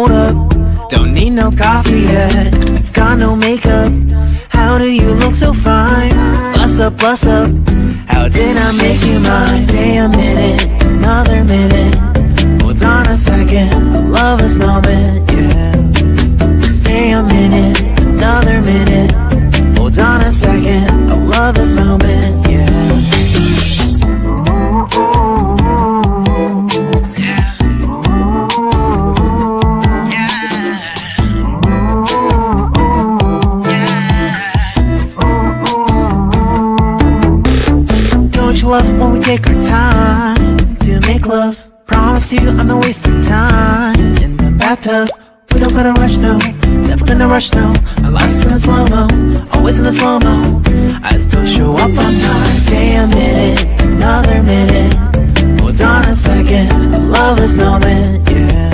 hold up, don't need no coffee yet. Got no makeup, how do you look so fine? Bust up, how did I make you mine? Stay a minute, another minute. Hold on a second, I love this moment, yeah. Stay a minute, another minute. Hold on a second, I love this moment, yeah. Love when we take our time to make love. Promise you I'm not wasting time in the bathtub. We don't gotta rush, no, never gonna rush, no. Our life's in a slow-mo, always in a slow-mo. I still show up on time. Stay a minute, another minute. Hold on a second, I love this moment, yeah.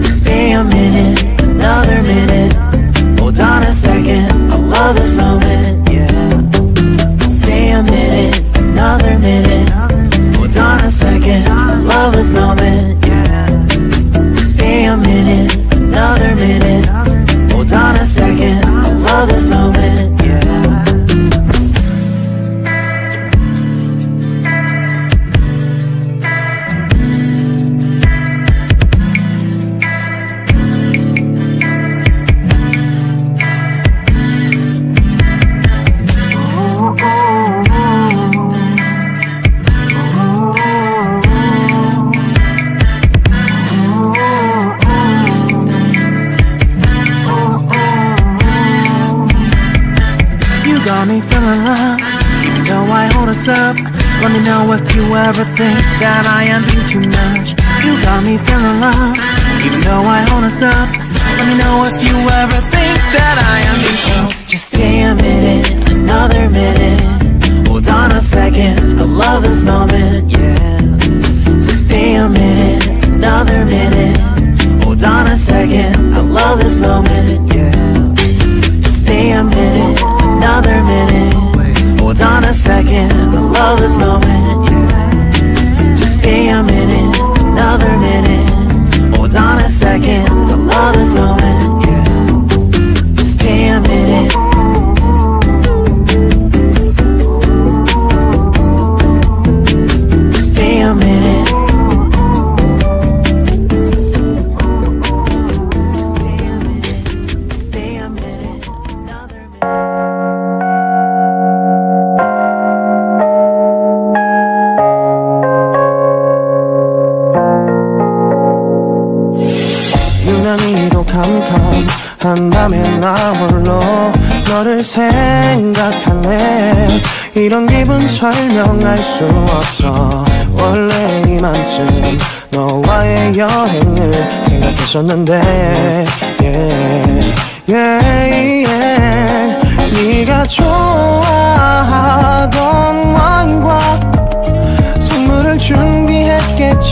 Stay a minute, another minute. Hold on a second, I love this moment, yeah. Stay a minute, another minute. Hold on a second, I love this moment, yeah. Stay a minute, another minute. Hold on a second, I love this moment, yeah. Up. Let me know if you ever think that I am being too much. You got me feeling love, even though I hold us up. Let me know if you ever think that I am being so. Just stay a minute, another minute. Hold on a second, I love this moment, yeah. Just stay a minute, another minute. Hold on a second, I love this moment, yeah. Just stay a minute, another minute. Hold on a second, I love this moment, yeah. Just stay a minute, another minute. Hold on a second, I love this moment, yeah. Just stay a minute. Stay a minute. Stay a minute, another minute. 유난히도 캄캄한다면 나 홀로 너를 생각하네. 이런 기분 설명할 수 없어. 원래 이만쯤 너와의 여행을 생각했었는데 yeah, yeah, yeah. 네가 좋아하던 와인과 선물을 준비했겠지.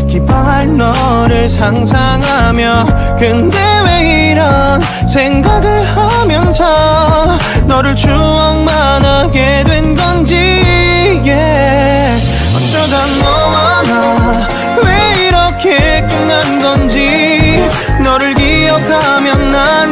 기뻐할 너를 상상하며 근데 왜 이런 생각을 하면서 너를 추억만 하게 된 건지 yeah. 어쩌다 너와 나 왜 이렇게 끝난 건지 너를 기억하면 난